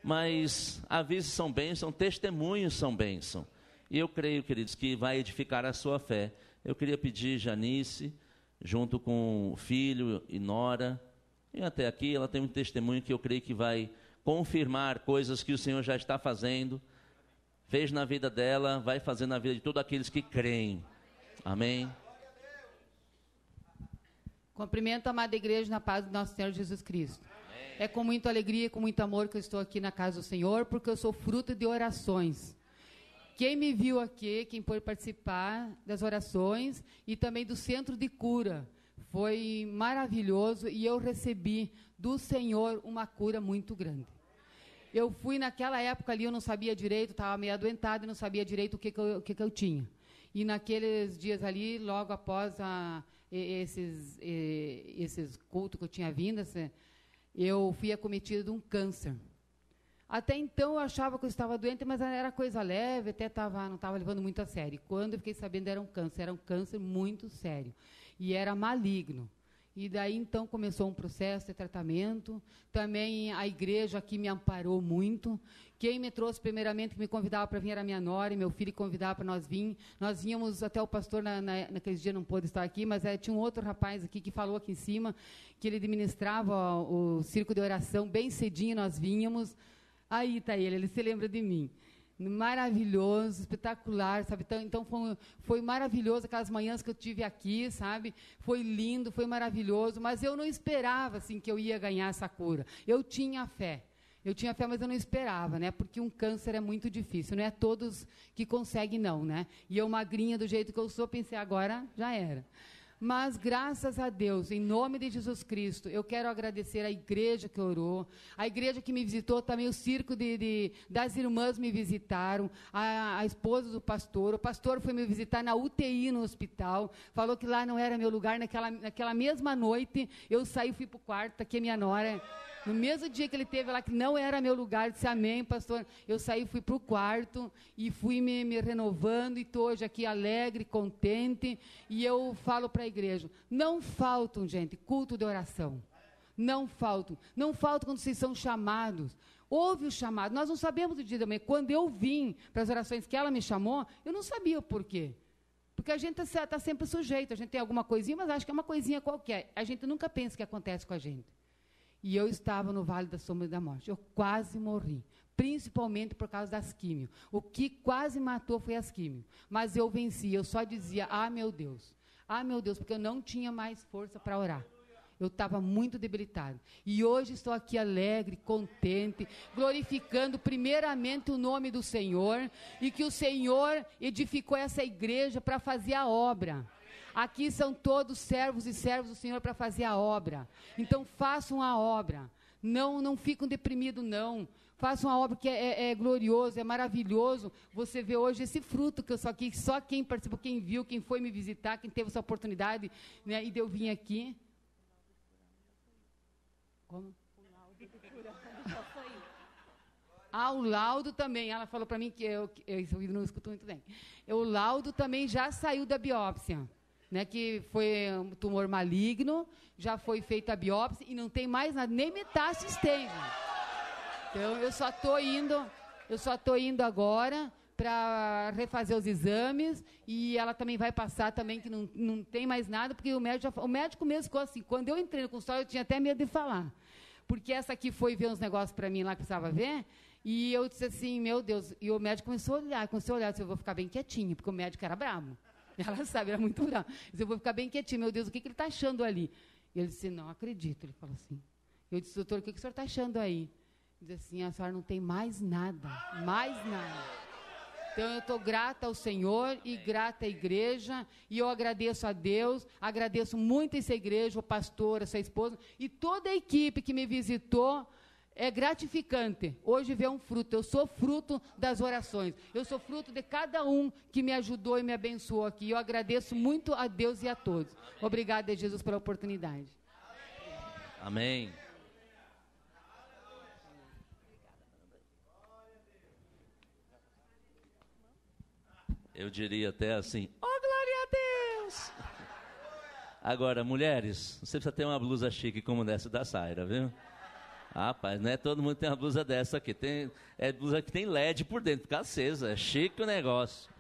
Mas avisos são bênção, testemunhos são bênção. E eu creio, queridos, que vai edificar a sua fé. Eu queria pedir Janice, junto com o filho e nora, e até aqui ela tem um testemunho que eu creio que vai confirmar coisas que o Senhor já está fazendo, fez na vida dela, vai fazer na vida de todos aqueles que creem. Amém? Cumprimento a amada igreja na paz do nosso Senhor Jesus Cristo. Amém. É com muita alegria e com muito amor que eu estou aqui na casa do Senhor, porque eu sou fruto de orações. Quem me viu aqui, quem pôde participar das orações e também do centro de cura, foi maravilhoso e eu recebi do Senhor uma cura muito grande. Eu fui naquela época ali, eu não sabia direito, estava meio adoentada e não sabia direito o que eu tinha. E naqueles dias ali, logo após esses cultos que eu tinha vindo, eu fui acometida de um câncer. Até então eu achava que eu estava doente, mas era coisa leve, até não estava levando muito a sério. Quando eu fiquei sabendo era um câncer muito sério. E era maligno. E daí então começou um processo de tratamento. Também a igreja aqui me amparou muito. Quem me trouxe primeiramente, que me convidava para vir, era a minha nora e meu filho convidava para nós vir. Nós vínhamos, até o pastor naqueles dias não pôde estar aqui, mas tinha um outro rapaz aqui que falou aqui em cima, que ele administrava o circo de oração, bem cedinho nós vínhamos. Aí está ele se lembra de mim. Maravilhoso, espetacular, sabe? Então foi maravilhoso aquelas manhãs que eu tive aqui, sabe? Foi lindo, foi maravilhoso, mas eu não esperava, assim, que eu ia ganhar essa cura. Eu tinha fé, mas eu não esperava, né? Porque um câncer é muito difícil, não é todos que conseguem, não, né? E eu magrinha do jeito que eu sou, pensei, agora já era. Mas, graças a Deus, em nome de Jesus Cristo, eu quero agradecer a igreja que orou, a igreja que me visitou, também o circo das irmãs me visitaram, a esposa do pastor, o pastor foi me visitar na UTI no hospital, falou que lá não era meu lugar, naquela mesma noite, eu saí, fui para o quarto, aqui a minha nora, no mesmo dia que ele teve lá, que não era meu lugar, disse, amém, pastor, eu saí, fui para o quarto, e fui me renovando, e estou hoje aqui alegre, contente, e eu falo para a igreja, não faltam, gente, culto de oração, não faltam quando vocês são chamados, houve o chamado, nós não sabemos o dia da manhã, quando eu vim para as orações que ela me chamou, eu não sabia o porquê, porque a gente está sempre sujeito, a gente tem alguma coisinha, mas acho que é uma coisinha qualquer, a gente nunca pensa o que acontece com a gente. E eu estava no Vale da Sombra da Morte. Eu quase morri, principalmente por causa das químio. O que quase matou foi as químio. Mas eu venci, eu só dizia, meu Deus, porque eu não tinha mais força para orar. Eu estava muito debilitado. E hoje estou aqui alegre, contente, glorificando primeiramente o nome do Senhor, e que o Senhor edificou essa igreja para fazer a obra. Aqui são todos servos e servas do Senhor para fazer a obra. Então façam a obra. Não fiquem deprimidos, não. Façam a obra que é glorioso, é maravilhoso. Você vê hoje esse fruto que eu sou aqui, só quem participou, quem viu, quem foi me visitar, quem teve essa oportunidade, né, e de eu vir aqui. Como? O laudo de cura, quando já foi. O laudo também, ela falou para mim que eu não escuto muito bem. O laudo também já saiu da biópsia. Né, que foi um tumor maligno, já foi feita a biópsia e não tem mais nada, nem metástases tem. Então eu só estou indo agora para refazer os exames, e ela também vai passar também que não tem mais nada, porque o médico mesmo ficou assim, quando eu entrei no consultório eu tinha até medo de falar, porque essa aqui foi ver uns negócios para mim lá que precisava ver, e eu disse assim, meu Deus, e o médico começou a olhar, disse, eu vou ficar bem quietinho, porque o médico era bravo. Ela sabe, era muito brava. Eu vou ficar bem quietinho, meu Deus, o que ele está achando ali? E ele disse, não acredito. Ele falou assim. Eu disse, doutor, o que o senhor está achando aí? Ele disse assim, a senhora não tem mais nada. Então eu estou grata ao Senhor e grata à igreja, e eu agradeço a Deus, agradeço muito essa igreja, o pastor, essa esposa, e toda a equipe que me visitou. É gratificante hoje ver um fruto. Eu sou fruto das orações. Eu sou fruto de cada um que me ajudou e me abençoou aqui. Eu agradeço muito a Deus e a todos. Obrigada, Jesus, pela oportunidade. Amém. Eu diria até assim, glória a Deus! Agora, mulheres, você precisa ter uma blusa chique como dessa da Saira, viu? Rapaz, não é todo mundo que tem uma blusa dessa aqui. É blusa que tem LED por dentro, fica acesa. É chique o negócio.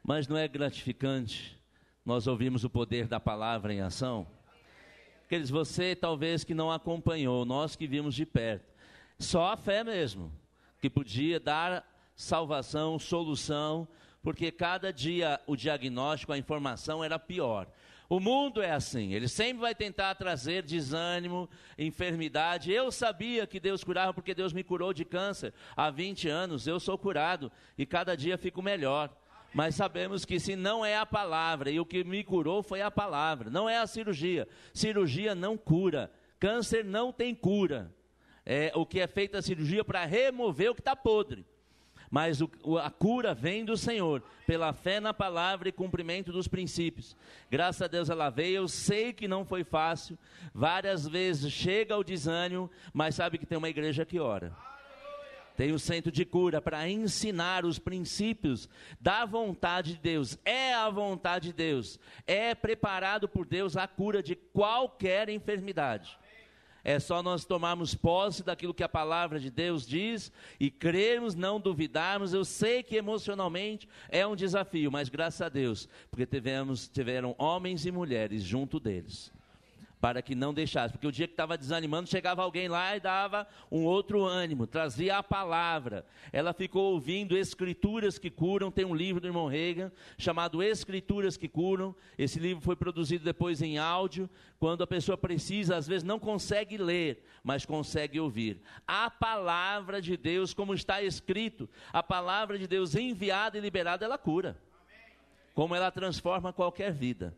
Mas não é gratificante nós ouvimos o poder da palavra em ação? Queridos, você talvez que não acompanhou, nós que vimos de perto, só a fé mesmo, que podia dar salvação, solução, porque cada dia o diagnóstico, a informação era pior. O mundo é assim, ele sempre vai tentar trazer desânimo, enfermidade. Eu sabia que Deus curava porque Deus me curou de câncer há 20 anos, eu sou curado e cada dia fico melhor. Mas sabemos que se não é a palavra, e o que me curou foi a palavra, não é a cirurgia. Cirurgia não cura, câncer não tem cura. É o que é feita a cirurgia para remover o que está podre. Mas a cura vem do Senhor, pela fé na palavra e cumprimento dos princípios. Graças a Deus ela veio, eu sei que não foi fácil, várias vezes chega o desânimo, mas sabe que tem uma igreja que ora. Tem um centro de cura para ensinar os princípios da vontade de Deus. É a vontade de Deus. É preparado por Deus a cura de qualquer enfermidade. É só nós tomarmos posse daquilo que a palavra de Deus diz e crermos, não duvidarmos. Eu sei que emocionalmente é um desafio, mas graças a Deus, porque tiveram homens e mulheres junto deles, para que não deixasse, porque o dia que estava desanimando, chegava alguém lá e dava um outro ânimo, trazia a palavra. Ela ficou ouvindo Escrituras que Curam, tem um livro do irmão Reagan, chamado Escrituras que Curam. Esse livro foi produzido depois em áudio, quando a pessoa precisa, às vezes não consegue ler, mas consegue ouvir. A palavra de Deus, como está escrito, a palavra de Deus enviada e liberada, ela cura. Como ela transforma qualquer vida.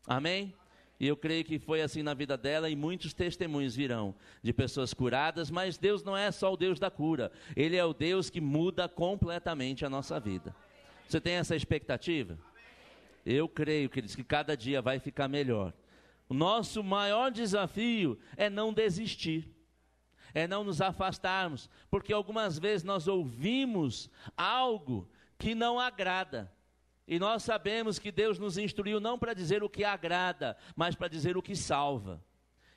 Amém? E eu creio que foi assim na vida dela, e muitos testemunhos virão de pessoas curadas, mas Deus não é só o Deus da cura, Ele é o Deus que muda completamente a nossa vida. Você tem essa expectativa? Eu creio, queridos, que cada dia vai ficar melhor. O nosso maior desafio é não desistir, é não nos afastarmos, porque algumas vezes nós ouvimos algo que não agrada. E nós sabemos que Deus nos instruiu não para dizer o que agrada, mas para dizer o que salva.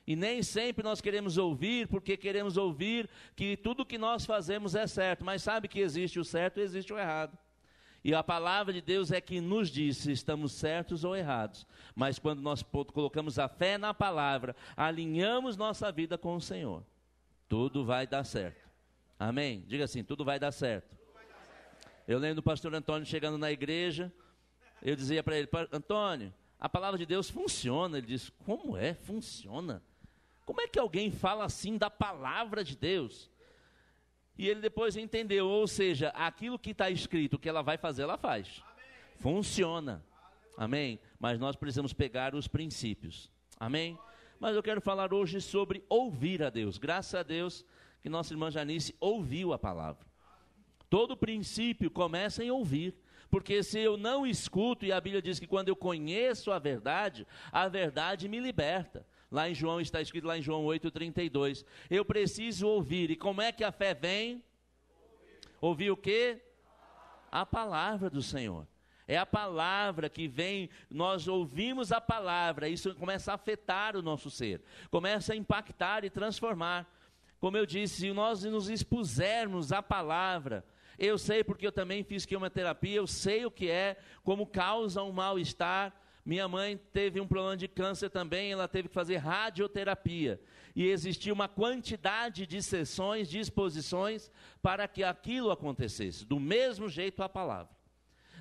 E nem sempre nós queremos ouvir, porque queremos ouvir que tudo que nós fazemos é certo. Mas sabe que existe o certo e existe o errado. E a palavra de Deus é que nos diz se estamos certos ou errados. Mas quando nós colocamos a fé na palavra, alinhamos nossa vida com o Senhor, tudo vai dar certo. Amém? Diga assim, tudo vai dar certo. Eu lembro do pastor Antônio chegando na igreja, eu dizia para ele: Antônio, a palavra de Deus funciona. Ele disse: como é? Funciona? Como é que alguém fala assim da palavra de Deus? E ele depois entendeu, ou seja, aquilo que está escrito que ela vai fazer, ela faz. Amém. Funciona. Amém? Mas nós precisamos pegar os princípios. Amém? Mas eu quero falar hoje sobre ouvir a Deus. Graças a Deus que nossa irmã Janice ouviu a palavra. Todo princípio começa em ouvir, porque se eu não escuto, e a Bíblia diz que quando eu conheço a verdade me liberta. Lá em João, está escrito lá em João 8,32, eu preciso ouvir. E como é que a fé vem? Ouvir o quê? A palavra do Senhor. É a palavra que vem, nós ouvimos a palavra, isso começa a afetar o nosso ser, começa a impactar e transformar. Como eu disse, se nós nos expusermos à palavra, eu sei porque eu também fiz quimioterapia, eu sei o que é, como causa um mal-estar. Minha mãe teve um problema de câncer também, ela teve que fazer radioterapia. E existia uma quantidade de sessões, de exposições, para que aquilo acontecesse. Do mesmo jeito a palavra.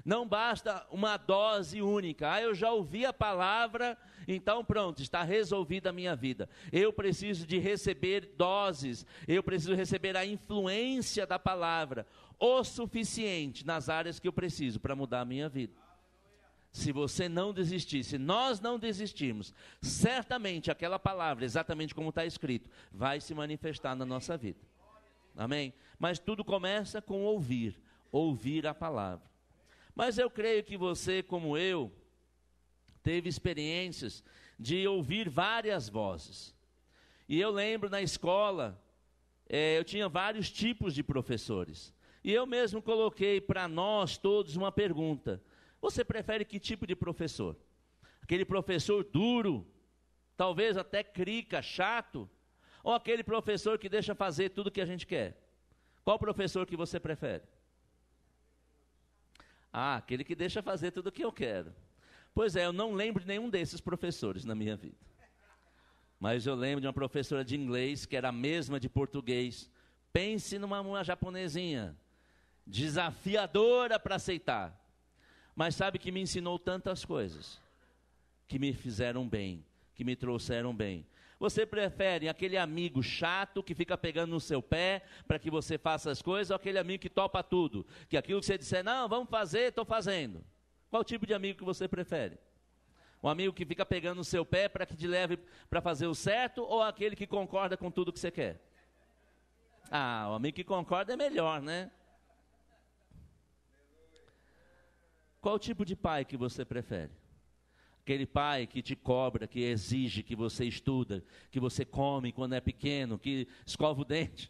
Não basta uma dose única. Eu já ouvi a palavra, então pronto, está resolvida a minha vida. Eu preciso de receber doses, eu preciso receber a influência da palavra, o suficiente nas áreas que eu preciso para mudar a minha vida. Se você não desistir, se nós não desistirmos, certamente aquela palavra, exatamente como está escrito, vai se manifestar na nossa vida. Amém? Mas tudo começa com ouvir a palavra. Mas eu creio que você, como eu, teve experiências de ouvir várias vozes. E eu lembro na escola, eu tinha vários tipos de professores. E eu mesmo coloquei para nós todos uma pergunta: você prefere que tipo de professor? Aquele professor duro, talvez até crica, chato? ou aquele professor que deixa fazer tudo que a gente quer? Qual professor que você prefere? Ah, aquele que deixa fazer tudo o que eu quero. Pois é, eu não lembro de nenhum desses professores na minha vida. Mas eu lembro de uma professora de inglês, que era a mesma de português. Pense numa japonesinha, desafiadora para aceitar. Mas sabe que me ensinou tantas coisas, que me fizeram bem, que me trouxeram bem. Você prefere aquele amigo chato que fica pegando no seu pé para que você faça as coisas, ou aquele amigo que topa tudo? Que aquilo que você disser, não, vamos fazer, estou fazendo. Qual tipo de amigo que você prefere? Um amigo que fica pegando no seu pé para que te leve para fazer o certo, ou aquele que concorda com tudo que você quer? Ah, o amigo que concorda é melhor, né? Qual tipo de pai que você prefere? Aquele pai que te cobra, que exige que você estuda, que você come quando é pequeno, que escova o dente,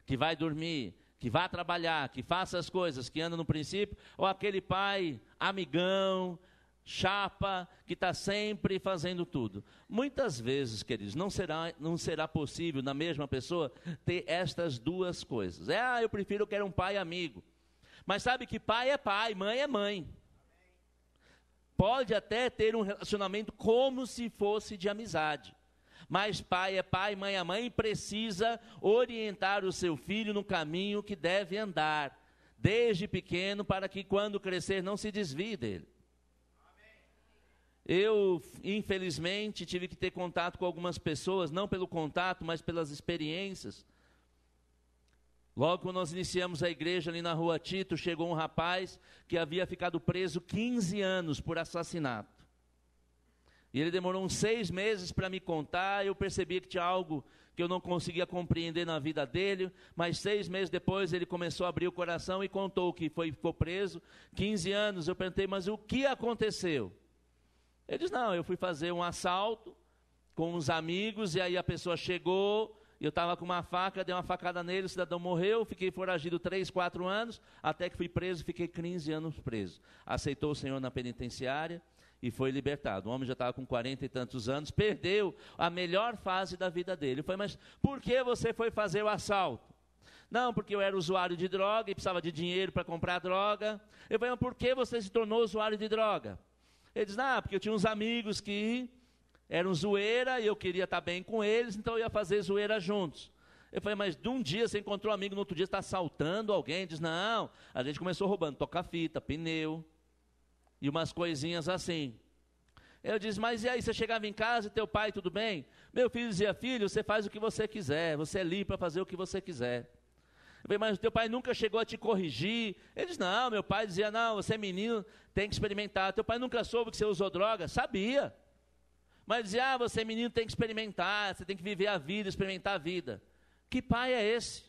que vai dormir, que vá trabalhar, que faça as coisas, que anda no princípio, ou aquele pai amigão, chapa, que está sempre fazendo tudo. Muitas vezes, queridos, não será possível na mesma pessoa ter estas duas coisas. Eu quero um pai amigo. Mas sabe que pai é pai, mãe é mãe. Pode até ter um relacionamento como se fosse de amizade. Mas pai é pai, mãe é mãe, e precisa orientar o seu filho no caminho que deve andar, desde pequeno, para que quando crescer não se desvie dele. Eu, infelizmente, tive que ter contato com algumas pessoas, não pelo contato, mas pelas experiências. Logo quando nós iniciamos a igreja ali na Rua Tito, chegou um rapaz que havia ficado preso 15 anos por assassinato. E ele demorou uns 6 meses para me contar. Eu percebi que tinha algo que eu não conseguia compreender na vida dele, mas 6 meses depois ele começou a abrir o coração e contou que ficou preso 15 anos. Eu perguntei, mas o que aconteceu? Ele disse, não, eu fui fazer um assalto com uns amigos, e aí a pessoa chegou, eu estava com uma faca, dei uma facada nele, o cidadão morreu, fiquei foragido 3, 4 anos, até que fui preso, fiquei 15 anos preso. Aceitou o Senhor na penitenciária e foi libertado. O homem já estava com 40 e tantos anos, perdeu a melhor fase da vida dele. Eu falei, mas por que você foi fazer o assalto? Não, porque eu era usuário de droga e precisava de dinheiro para comprar droga. Eu falei, mas por que você se tornou usuário de droga? Ele diz, porque eu tinha uns amigos que eram zoeira e eu queria estar bem com eles, então eu ia fazer zoeira juntos. Eu falei, mas de um dia você encontrou um amigo, no outro dia você está assaltando alguém? Ele diz, não, a gente começou roubando toca-fita, pneu e umas coisinhas assim. Eu disse, mas e aí, você chegava em casa e teu pai, tudo bem? Meu filho dizia, filho, você faz o que você quiser, você é livre para fazer o que você quiser. Eu falei, mas teu pai nunca chegou a te corrigir? Ele disse, não, meu pai dizia, não, você é menino, tem que experimentar. Teu pai nunca soube que você usou droga? Sabia. Mas dizia, você é menino, tem que experimentar, você tem que viver a vida, experimentar a vida. Que pai é esse?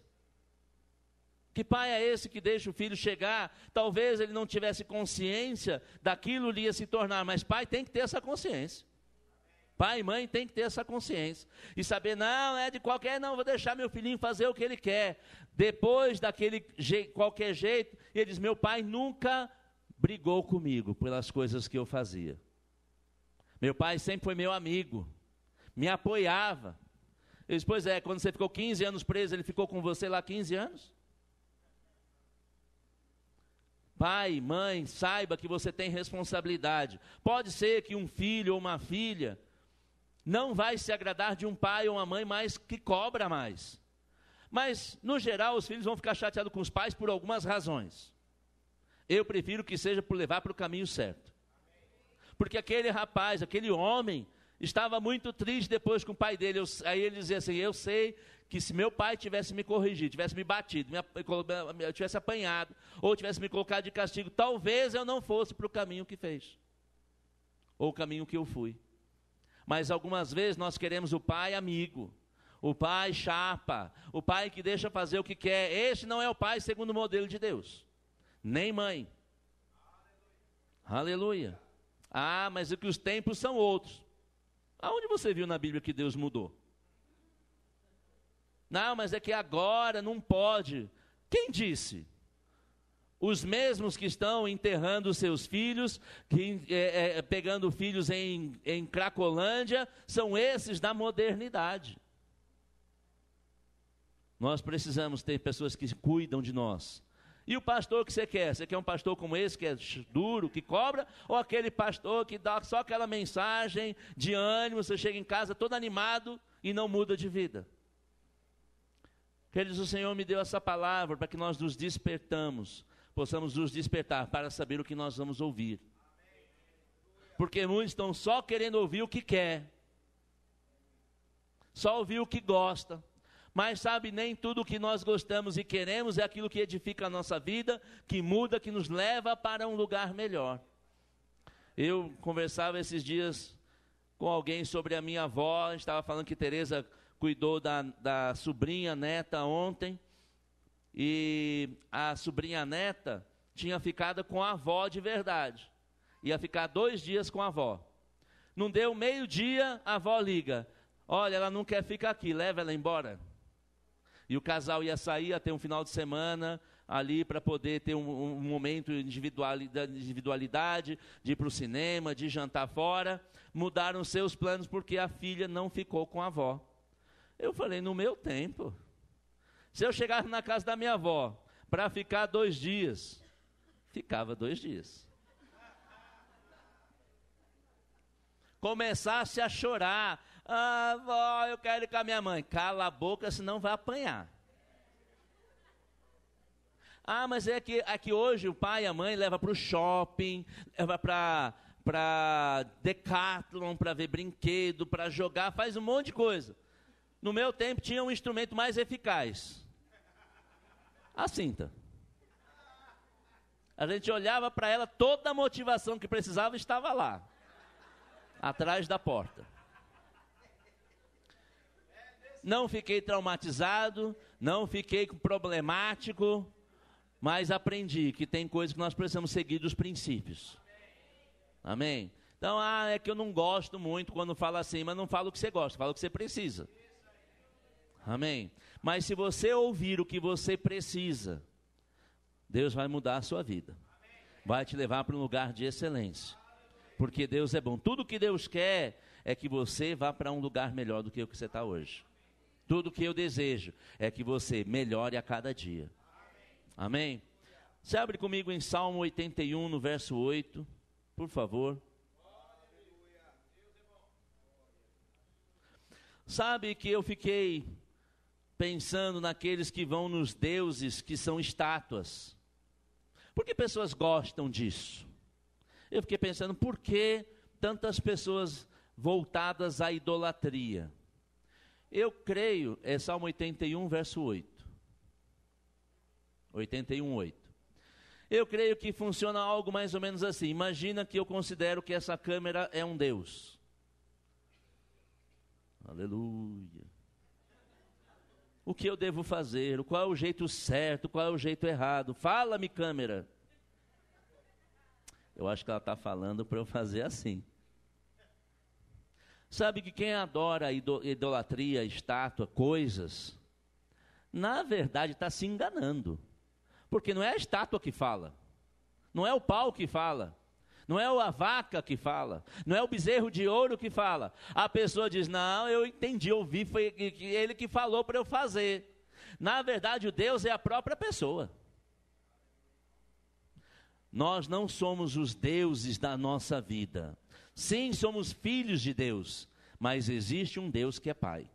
Que pai é esse que deixa o filho chegar? Talvez ele não tivesse consciência daquilo que ia se tornar, mas pai tem que ter essa consciência. Pai e mãe tem que ter essa consciência. E saber, não é de qualquer, não, vou deixar meu filhinho fazer o que ele quer. Depois daquele qualquer jeito, ele diz, meu pai nunca brigou comigo pelas coisas que eu fazia. Meu pai sempre foi meu amigo, me apoiava. Eu disse, pois é, quando você ficou 15 anos preso, ele ficou com você lá 15 anos? Pai, mãe, saiba que você tem responsabilidade. Pode ser que um filho ou uma filha não vai se agradar de um pai ou uma mãe mais que cobra mais. Mas, no geral, os filhos vão ficar chateados com os pais por algumas razões. Eu prefiro que seja por levar para o caminho certo. Porque aquele rapaz, aquele homem, estava muito triste depois com o pai dele. Aí ele dizia assim, eu sei que se meu pai tivesse me corrigido, tivesse me batido, tivesse apanhado, ou tivesse me colocado de castigo, talvez eu não fosse para o caminho que fez. Ou o caminho que eu fui. Mas algumas vezes nós queremos o pai amigo, o pai chapa, o pai que deixa fazer o que quer. Este não é o pai segundo o modelo de Deus. Nem mãe. Aleluia. Mas é que os tempos são outros. Aonde você viu na Bíblia que Deus mudou? Não, mas é que agora não pode. Quem disse? Os mesmos que estão enterrando seus filhos, pegando filhos em Cracolândia, são esses da modernidade. Nós precisamos ter pessoas que cuidam de nós. E o pastor que você quer? Você quer um pastor como esse, que é duro, que cobra? Ou aquele pastor que dá só aquela mensagem de ânimo, você chega em casa todo animado e não muda de vida? Queridos, o Senhor me deu essa palavra para que nós nos despertamos, possamos nos despertar para saber o que nós vamos ouvir. Porque muitos estão só querendo ouvir o que quer, só ouvir o que gosta. Mas sabe, nem tudo o que nós gostamos e queremos é aquilo que edifica a nossa vida, que muda, que nos leva para um lugar melhor. Eu conversava esses dias com alguém sobre a minha avó, a gente estava falando que Tereza cuidou da sobrinha neta ontem, e a sobrinha neta tinha ficado com a avó de verdade, ia ficar 2 dias com a avó. Não deu meio-dia, a avó liga, olha, ela não quer ficar aqui, leva ela embora. E o casal ia sair, ia ter um final de semana ali para poder ter um momento de individualidade, de ir para o cinema, de jantar fora. Mudaram seus planos porque a filha não ficou com a avó. Eu falei, no meu tempo, se eu chegasse na casa da minha avó para ficar 2 dias, ficava 2 dias. Começasse a chorar, ah, avó, eu quero ir com a minha mãe. Cala a boca, senão vai apanhar. Ah, mas é que hoje o pai e a mãe levam para o shopping, leva para Decathlon, para ver brinquedo, para jogar, faz um monte de coisa. No meu tempo tinha um instrumento mais eficaz. A cinta. A gente olhava para ela, toda a motivação que precisava estava lá, atrás da porta. Não fiquei traumatizado, não fiquei problemático, mas aprendi que tem coisas que nós precisamos seguir dos princípios. Amém? Então, é que eu não gosto muito quando fala assim, mas não fala o que você gosta, fala o que você precisa. Amém? Mas se você ouvir o que você precisa, Deus vai mudar a sua vida. Vai te levar para um lugar de excelência. Porque Deus é bom. Tudo que Deus quer é que você vá para um lugar melhor do que o que você está hoje. Tudo que eu desejo é que você melhore a cada dia. Amém? Você abre comigo em Salmo 81, no verso 8, por favor. Sabe que eu fiquei pensando naqueles que vão nos deuses que são estátuas. Por que pessoas gostam disso? Eu fiquei pensando, por que tantas pessoas voltadas à idolatria? Eu creio, é Salmo 81, verso 8. 81, 8. Eu creio que funciona algo mais ou menos assim. Imagina que eu considero que essa câmera é um Deus. Aleluia. O que eu devo fazer? Qual é o jeito certo? Qual é o jeito errado? Fala-me, câmera. Eu acho que ela está falando para eu fazer assim. Sabe que quem adora idolatria, estátua, coisas, na verdade está se enganando. Porque não é a estátua que fala, não é o pau que fala, não é a vaca que fala, não é o bezerro de ouro que fala. A pessoa diz, não, eu entendi, ouvi, foi ele que falou para eu fazer. Na verdade, o Deus é a própria pessoa. Nós não somos os deuses da nossa vida. Sim, somos filhos de Deus, mas existe um Deus que é Pai,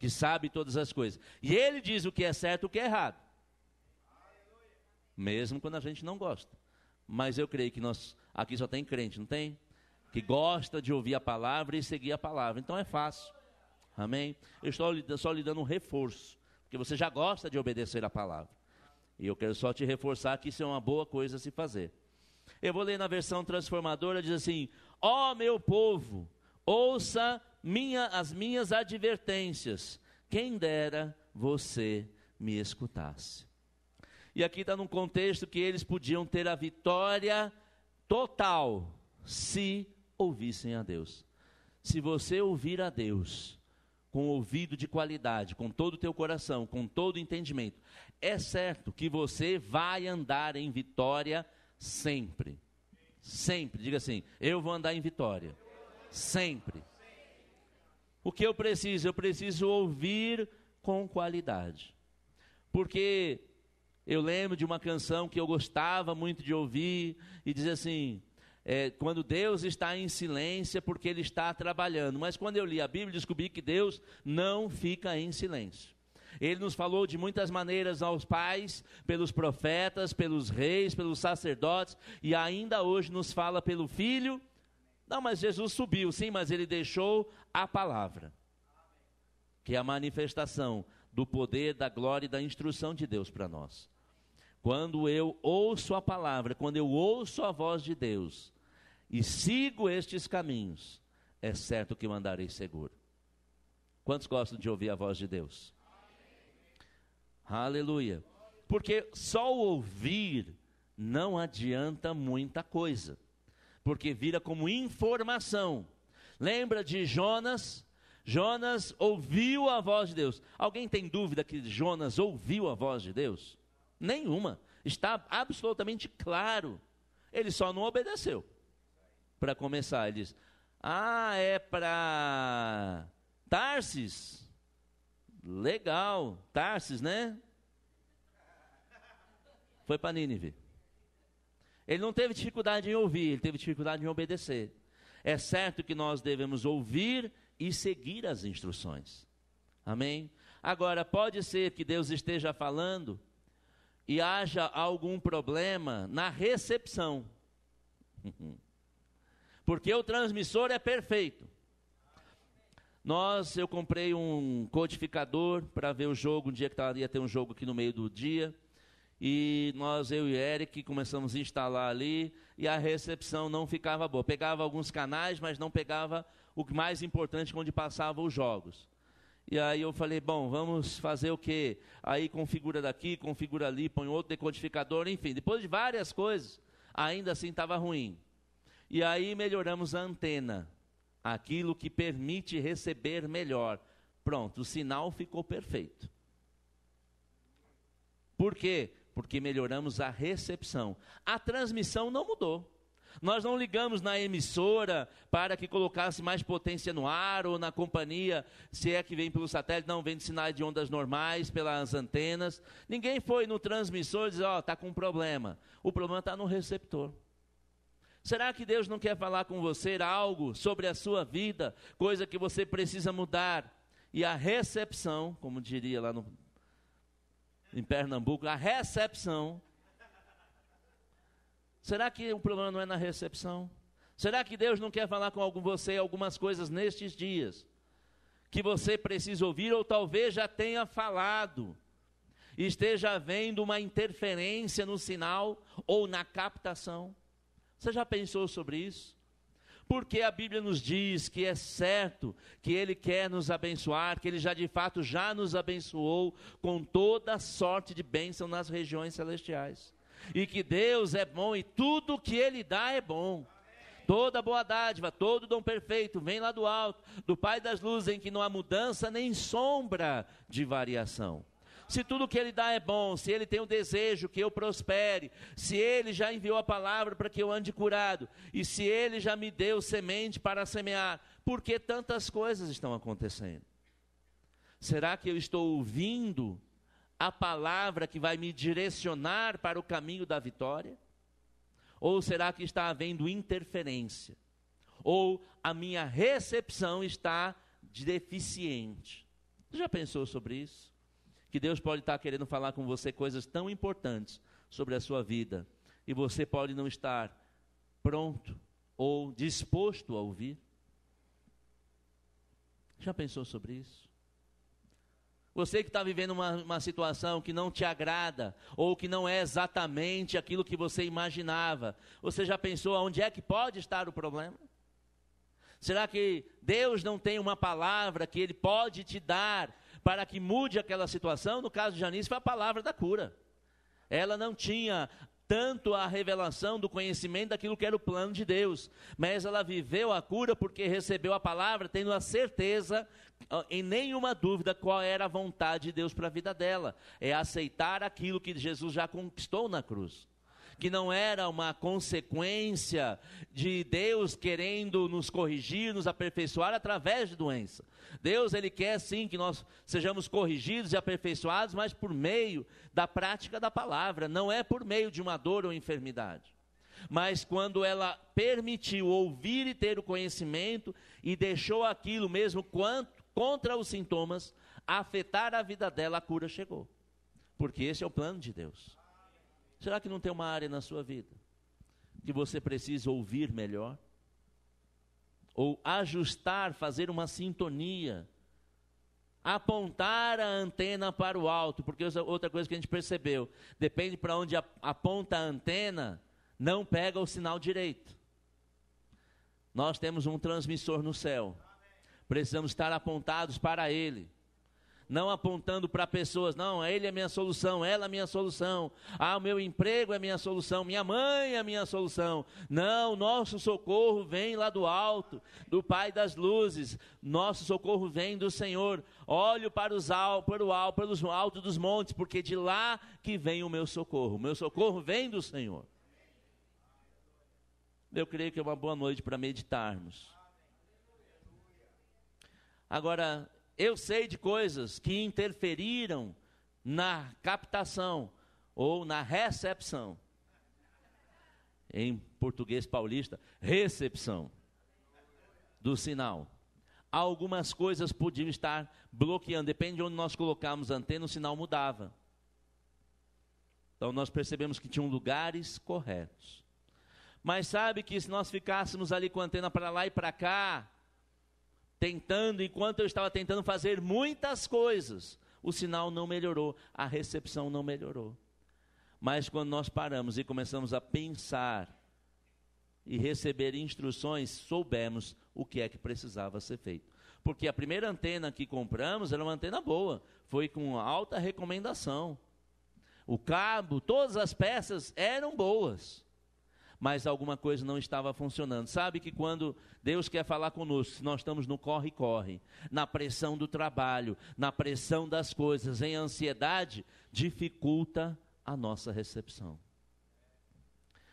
que sabe todas as coisas. E Ele diz o que é certo e o que é errado. Mesmo quando a gente não gosta. Mas eu creio que aqui só tem crente, não tem? Que gosta de ouvir a palavra e seguir a palavra. Então é fácil. Amém? Eu estou só lhe dando um reforço, porque você já gosta de obedecer a palavra. E eu quero só te reforçar que isso é uma boa coisa a se fazer. Eu vou ler na versão transformadora, diz assim: ó meu povo, ouça as minhas advertências, quem dera você me escutasse. E aqui está num contexto que eles podiam ter a vitória total, se ouvissem a Deus. Se você ouvir a Deus, com ouvido de qualidade, com todo o teu coração, com todo o entendimento, é certo que você vai andar em vitória sempre. Sempre, diga assim, eu vou andar em vitória. Sempre. O que eu preciso? Eu preciso ouvir com qualidade. Porque eu lembro de uma canção que eu gostava muito de ouvir, e dizia assim, quando Deus está em silêncio é porque Ele está trabalhando. Mas quando eu li a Bíblia, descobri que Deus não fica em silêncio. Ele nos falou de muitas maneiras aos pais, pelos profetas, pelos reis, pelos sacerdotes, e ainda hoje nos fala pelo Filho. Não, mas Jesus subiu, sim, mas Ele deixou a palavra, que é a manifestação do poder, da glória e da instrução de Deus para nós. Quando eu ouço a palavra, quando eu ouço a voz de Deus e sigo estes caminhos, é certo que eu andarei seguro. Quantos gostam de ouvir a voz de Deus? Aleluia. Porque só o ouvir não adianta muita coisa, porque vira como informação. Lembra de Jonas? Jonas ouviu a voz de Deus. Alguém tem dúvida que Jonas ouviu a voz de Deus? Nenhuma. Está absolutamente claro. Ele só não obedeceu. Para começar, ele diz, é para Tarsis? Legal, Tarsis, né? Foi para Nínive. Ele não teve dificuldade em ouvir, ele teve dificuldade em obedecer. É certo que nós devemos ouvir e seguir as instruções. Amém? Agora, pode ser que Deus esteja falando e haja algum problema na recepção. Porque o transmissor é perfeito. Eu comprei um codificador para ver o jogo, um dia que ia ter um jogo aqui no meio do dia, e eu e Eric começamos a instalar ali, e a recepção não ficava boa. Pegava alguns canais, mas não pegava o mais importante, onde passavam os jogos. E aí eu falei, bom, vamos fazer o quê? Aí configura daqui, configura ali, põe outro decodificador, enfim. Depois de várias coisas, ainda assim estava ruim. E aí melhoramos a antena, aquilo que permite receber melhor. Pronto, o sinal ficou perfeito. Por quê? Porque melhoramos a recepção. A transmissão não mudou. Nós não ligamos na emissora para que colocasse mais potência no ar, ou na companhia, se é que vem pelo satélite, não, vem de sinais de ondas normais, pelas antenas. Ninguém foi no transmissor e disse, está com um problema. O problema está no receptor. Será que Deus não quer falar com você algo sobre a sua vida, coisa que você precisa mudar? E a recepção, como diria lá em Pernambuco, a recepção. Será que o problema não é na recepção? Será que Deus não quer falar com você algumas coisas nestes dias, que você precisa ouvir, ou talvez já tenha falado, e esteja havendo uma interferência no sinal, ou na captação? Você já pensou sobre isso? Porque a Bíblia nos diz que é certo que Ele quer nos abençoar, que Ele de fato já nos abençoou com toda sorte de bênção nas regiões celestiais. E que Deus é bom e tudo que Ele dá é bom. Toda boa dádiva, todo dom perfeito vem lá do alto, do Pai das luzes, em que não há mudança nem sombra de variação. Se tudo que Ele dá é bom, se Ele tem o desejo que eu prospere, se Ele já enviou a palavra para que eu ande curado, e se Ele já me deu semente para semear, por que tantas coisas estão acontecendo? Será que eu estou ouvindo a palavra que vai me direcionar para o caminho da vitória? Ou será que está havendo interferência? Ou a minha recepção está deficiente? Você já pensou sobre isso? Que Deus pode estar querendo falar com você coisas tão importantes sobre a sua vida, e você pode não estar pronto ou disposto a ouvir? Já pensou sobre isso? Você que está vivendo uma situação que não te agrada, ou que não é exatamente aquilo que você imaginava, você já pensou aonde é que pode estar o problema? Será que Deus não tem uma palavra que Ele pode te dar para que mude aquela situação? No caso de Janice, foi a palavra da cura. Ela não tinha tanto a revelação do conhecimento daquilo que era o plano de Deus, mas ela viveu a cura porque recebeu a palavra, tendo a certeza, em nenhuma dúvida, qual era a vontade de Deus para a vida dela. É aceitar aquilo que Jesus já conquistou na cruz. que não era uma consequência de Deus querendo nos corrigir, nos aperfeiçoar através de doença. Deus, Ele quer sim que nós sejamos corrigidos e aperfeiçoados, mas por meio da prática da palavra, não é por meio de uma dor ou enfermidade. Mas quando ela permitiu ouvir e ter o conhecimento e deixou aquilo mesmo contra os sintomas afetar a vida dela, a cura chegou. Porque esse é o plano de Deus. Será que não tem uma área na sua vida que você precisa ouvir melhor? Ou ajustar, fazer uma sintonia, apontar a antena para o alto, porque outra coisa que a gente percebeu, depende para onde aponta a antena, não pega o sinal direito. Nós temos um transmissor no céu, precisamos estar apontados para ele, não apontando para pessoas, não, ele é minha solução, ela é minha solução, o meu emprego é minha solução, minha mãe é minha solução. Não, nosso socorro vem lá do alto, do Pai das luzes, nosso socorro vem do Senhor. Olho para pelos altos dos montes, porque de lá que vem o meu socorro vem do Senhor. Eu creio que é uma boa noite para meditarmos. Agora, eu sei de coisas que interferiram na captação ou na recepção. Em português paulista, recepção do sinal. Algumas coisas podiam estar bloqueando, depende de onde nós colocamos a antena, o sinal mudava. Então nós percebemos que tinham lugares corretos. Mas sabe que se nós ficássemos ali com a antena para lá e para cá, enquanto eu estava tentando fazer muitas coisas, o sinal não melhorou, a recepção não melhorou. Mas quando nós paramos e começamos a pensar e receber instruções, soubemos o que é que precisava ser feito. Porque a primeira antena que compramos era uma antena boa, foi com alta recomendação. O cabo, todas as peças eram boas. Mas alguma coisa não estava funcionando. Sabe que quando Deus quer falar conosco, se nós estamos no corre-corre, na pressão do trabalho, na pressão das coisas, em ansiedade, dificulta a nossa recepção.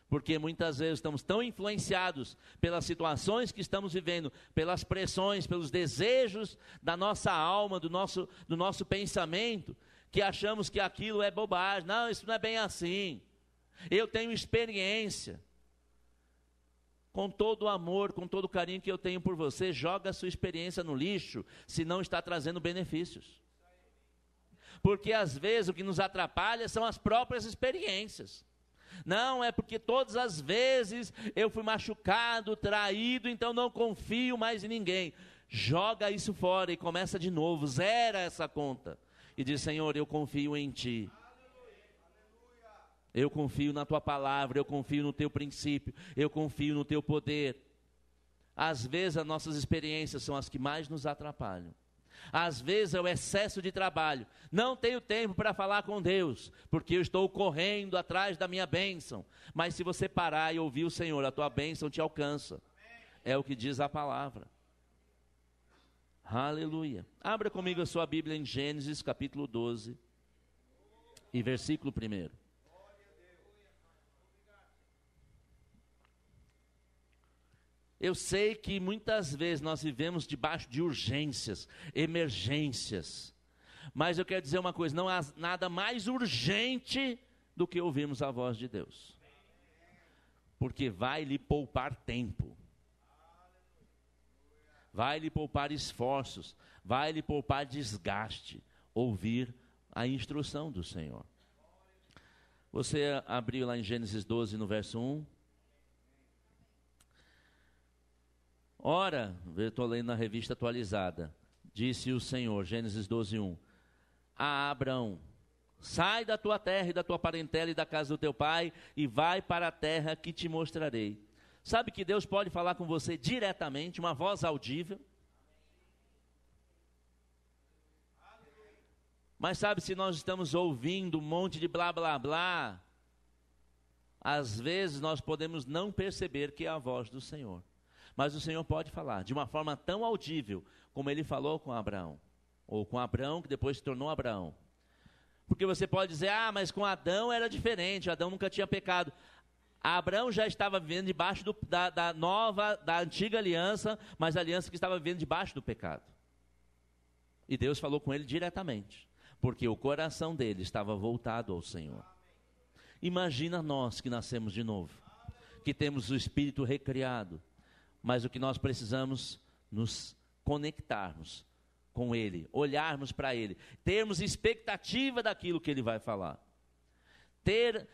Porque muitas vezes estamos tão influenciados pelas situações que estamos vivendo, pelas pressões, pelos desejos da nossa alma, do nosso pensamento, que achamos que aquilo é bobagem. Não, isso não é bem assim. Eu tenho experiência. Com todo o amor, com todo o carinho que eu tenho por você, joga a sua experiência no lixo, se não está trazendo benefícios. Porque às vezes o que nos atrapalha são as próprias experiências. Não, é porque todas as vezes eu fui machucado, traído, então não confio mais em ninguém. Joga isso fora e começa de novo, zera essa conta. E diz, Senhor, eu confio em Ti. Eu confio na Tua palavra, eu confio no Teu princípio, eu confio no Teu poder. Às vezes as nossas experiências são as que mais nos atrapalham. Às vezes é o excesso de trabalho. Não tenho tempo para falar com Deus, porque eu estou correndo atrás da minha bênção. Mas se você parar e ouvir o Senhor, a tua bênção te alcança. É o que diz a palavra. Aleluia. Abra comigo a sua Bíblia em Gênesis capítulo 12 e versículo 1. Eu sei que muitas vezes nós vivemos debaixo de urgências, emergências. Mas eu quero dizer uma coisa, não há nada mais urgente do que ouvirmos a voz de Deus. Porque vai lhe poupar tempo. Vai lhe poupar esforços, vai lhe poupar desgaste, ouvir a instrução do Senhor. Você abriu lá em Gênesis 12, no verso 1. Ora, eu estou lendo na revista atualizada, disse o Senhor, Gênesis 12, 1, a Abraão, sai da tua terra e da tua parentela e da casa do teu pai e vai para a terra que te mostrarei. Sabe que Deus pode falar com você diretamente, uma voz audível? Mas sabe, se nós estamos ouvindo um monte de blá blá blá, às vezes nós podemos não perceber que é a voz do Senhor. Mas o Senhor pode falar de uma forma tão audível como Ele falou com Abraão. Ou com Abraão, que depois se tornou Abraão. Porque você pode dizer, mas com Adão era diferente, Adão nunca tinha pecado. Abraão já estava vivendo debaixo da antiga aliança, mas a aliança que estava vivendo debaixo do pecado. E Deus falou com ele diretamente, porque o coração dele estava voltado ao Senhor. Imagina nós que nascemos de novo, que temos o Espírito recriado, mas o que nós precisamos nos conectarmos com Ele, olharmos para Ele, termos expectativa daquilo que Ele vai falar.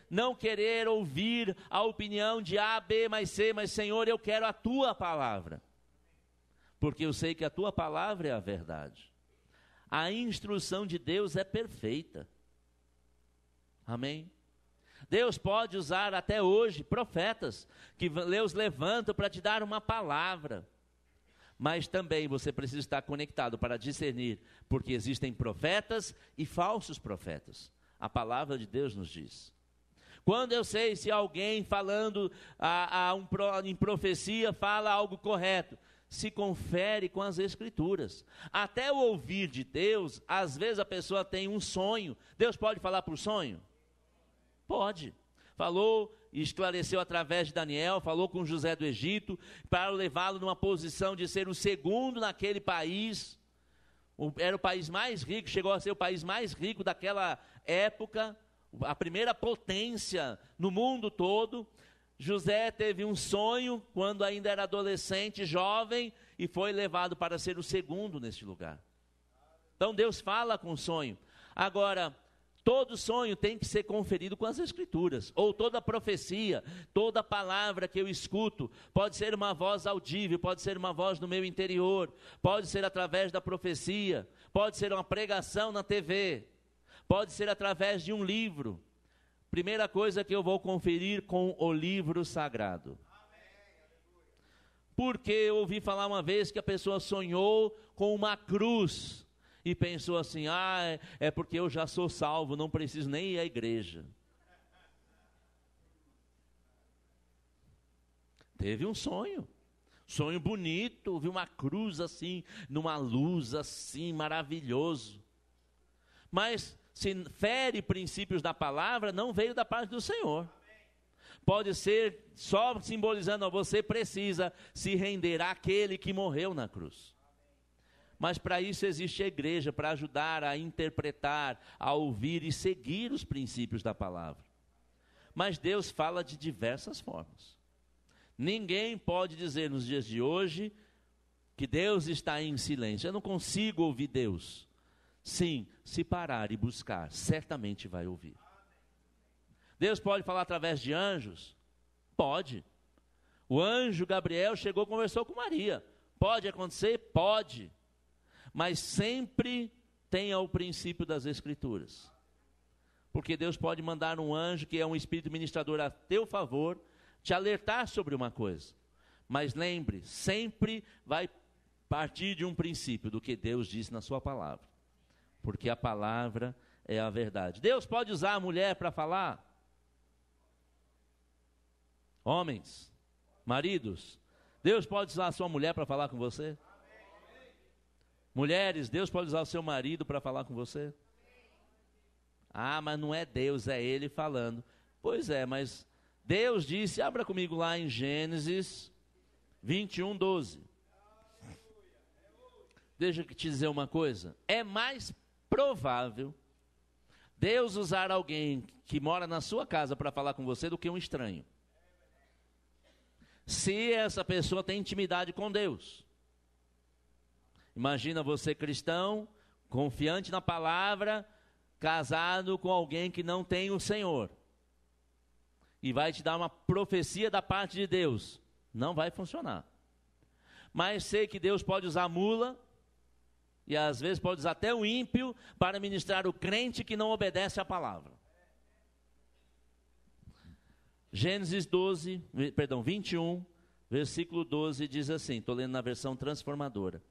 Não querer ouvir a opinião de A, B, mais C, mas Senhor, eu quero a Tua palavra, porque eu sei que a Tua palavra é a verdade. A instrução de Deus é perfeita. Amém? Deus pode usar até hoje profetas que Deus levanta para te dar uma palavra. Mas também você precisa estar conectado para discernir, porque existem profetas e falsos profetas. A palavra de Deus nos diz. Quando eu sei se alguém falando em profecia fala algo correto, se confere com as Escrituras. Até o ouvir de Deus, às vezes a pessoa tem um sonho. Deus pode falar por sonho? Pode. Falou e esclareceu através de Daniel, falou com José do Egito, para levá-lo numa posição de ser o segundo naquele país. Era o país mais rico, chegou a ser o país mais rico daquela época, a primeira potência no mundo todo. José teve um sonho quando ainda era adolescente, jovem, e foi levado para ser o segundo neste lugar. Então Deus fala com o sonho. Agora, todo sonho tem que ser conferido com as Escrituras, ou toda profecia, toda palavra que eu escuto, pode ser uma voz audível, pode ser uma voz no meu interior, pode ser através da profecia, pode ser uma pregação na TV, pode ser através de um livro. Primeira coisa que eu vou conferir com o livro sagrado. Porque eu ouvi falar uma vez que a pessoa sonhou com uma cruz, e pensou assim, é porque eu já sou salvo, não preciso nem ir à igreja. Teve um sonho bonito, viu uma cruz assim, numa luz assim, maravilhoso. Mas se fere princípios da palavra, não veio da parte do Senhor. Pode ser só simbolizando, você precisa se render àquele que morreu na cruz. Mas para isso existe a igreja, para ajudar a interpretar, a ouvir e seguir os princípios da palavra. Mas Deus fala de diversas formas. Ninguém pode dizer nos dias de hoje que Deus está em silêncio. Eu não consigo ouvir Deus. Sim, se parar e buscar, certamente vai ouvir. Deus pode falar através de anjos? Pode. O anjo Gabriel chegou e conversou com Maria. Pode acontecer? Pode. Mas sempre tenha o princípio das Escrituras. Porque Deus pode mandar um anjo que é um espírito ministrador a teu favor, te alertar sobre uma coisa. Mas lembre, sempre vai partir de um princípio do que Deus disse na sua palavra. Porque a palavra é a verdade. Deus pode usar a mulher para falar? Homens, maridos, Deus pode usar a sua mulher para falar com você? Mulheres, Deus pode usar o seu marido para falar com você? Mas não é Deus, é Ele falando. Pois é, mas Deus disse, abra comigo lá em Gênesis 21, 12. Deixa eu te dizer uma coisa, é mais provável Deus usar alguém que mora na sua casa para falar com você do que um estranho. Se essa pessoa tem intimidade com Deus. Imagina você cristão, confiante na palavra, casado com alguém que não tem o Senhor. E vai te dar uma profecia da parte de Deus. Não vai funcionar. Mas sei que Deus pode usar mula, e às vezes pode usar até o ímpio, para ministrar o crente que não obedece à palavra. Gênesis 21, versículo 12, diz assim, estou lendo na versão transformadora.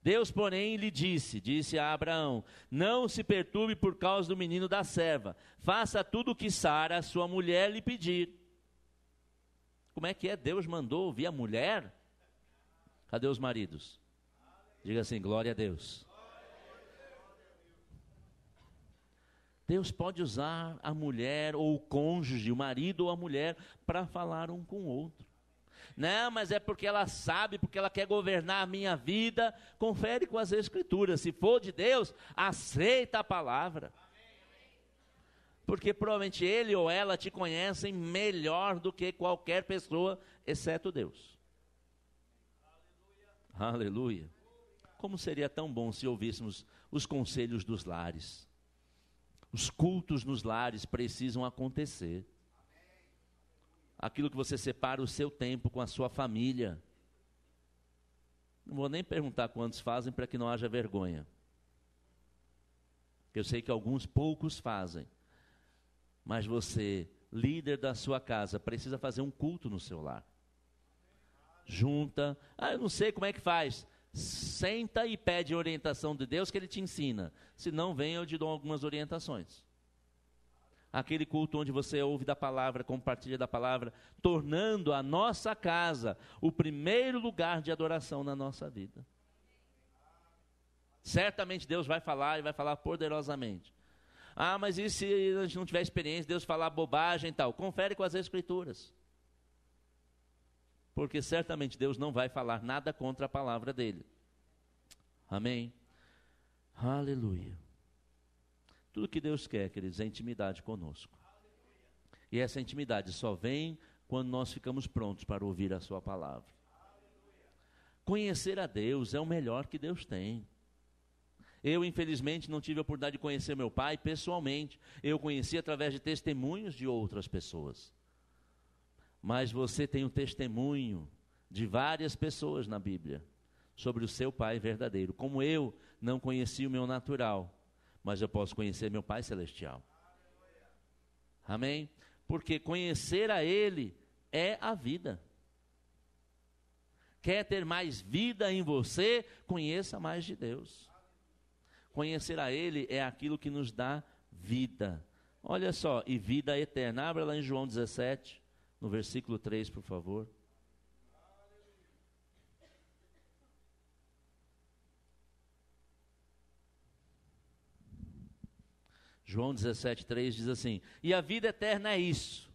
Deus, porém, lhe disse a Abraão, não se perturbe por causa do menino da serva, faça tudo o que Sara, sua mulher, lhe pedir. Como é que é? Deus mandou ouvir a mulher? Cadê os maridos? Diga assim, glória a Deus. Deus pode usar a mulher ou o cônjuge, o marido ou a mulher, para falar um com o outro. Não, mas é porque ela sabe, porque ela quer governar a minha vida. Confere com as Escrituras. Se for de Deus, aceita a palavra. Porque provavelmente ele ou ela te conhecem melhor do que qualquer pessoa, exceto Deus. Aleluia. Como seria tão bom se ouvíssemos os conselhos dos lares. Os cultos nos lares precisam acontecer. Aquilo que você separa o seu tempo com a sua família. Não vou nem perguntar quantos fazem para que não haja vergonha. Eu sei que poucos fazem. Mas você, líder da sua casa, precisa fazer um culto no seu lar. Junta. Eu não sei como é que faz. Senta e pede orientação de Deus que Ele te ensina. Se não, vem, eu te dou algumas orientações. Aquele culto onde você ouve da palavra, compartilha da palavra, tornando a nossa casa o primeiro lugar de adoração na nossa vida. Certamente Deus vai falar e vai falar poderosamente. Mas e se a gente não tiver experiência, Deus falar bobagem e tal? Confere com as Escrituras. Porque certamente Deus não vai falar nada contra a palavra dele. Amém? Aleluia. Tudo que Deus quer, queridos, é intimidade conosco. E essa intimidade só vem quando nós ficamos prontos para ouvir a sua palavra. Conhecer a Deus é o melhor que Deus tem. Eu, infelizmente, não tive a oportunidade de conhecer meu pai pessoalmente. Eu conheci através de testemunhos de outras pessoas. Mas você tem um testemunho de várias pessoas na Bíblia sobre o seu pai verdadeiro. Como eu não conheci o meu natural, mas eu posso conhecer meu Pai Celestial. Amém? Porque conhecer a Ele é a vida. Quer ter mais vida em você? Conheça mais de Deus. Conhecer a Ele é aquilo que nos dá vida. Olha só, e vida eterna. Abra lá em João 17, no versículo 3, por favor. João 17, 3 diz assim: e a vida eterna é isso,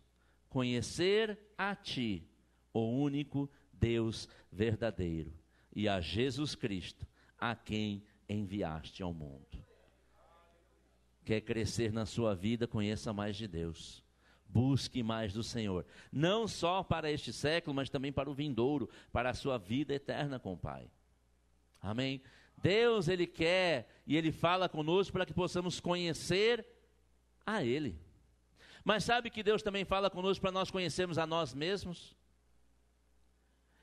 conhecer a Ti, o único Deus verdadeiro, e a Jesus Cristo, a quem enviaste ao mundo. Quer crescer na sua vida? Conheça mais de Deus. Busque mais do Senhor. Não só para este século, mas também para o vindouro, para a sua vida eterna com o Pai. Amém? Deus, Ele quer e Ele fala conosco para que possamos conhecer a Ele. Mas sabe que Deus também fala conosco para nós conhecermos a nós mesmos?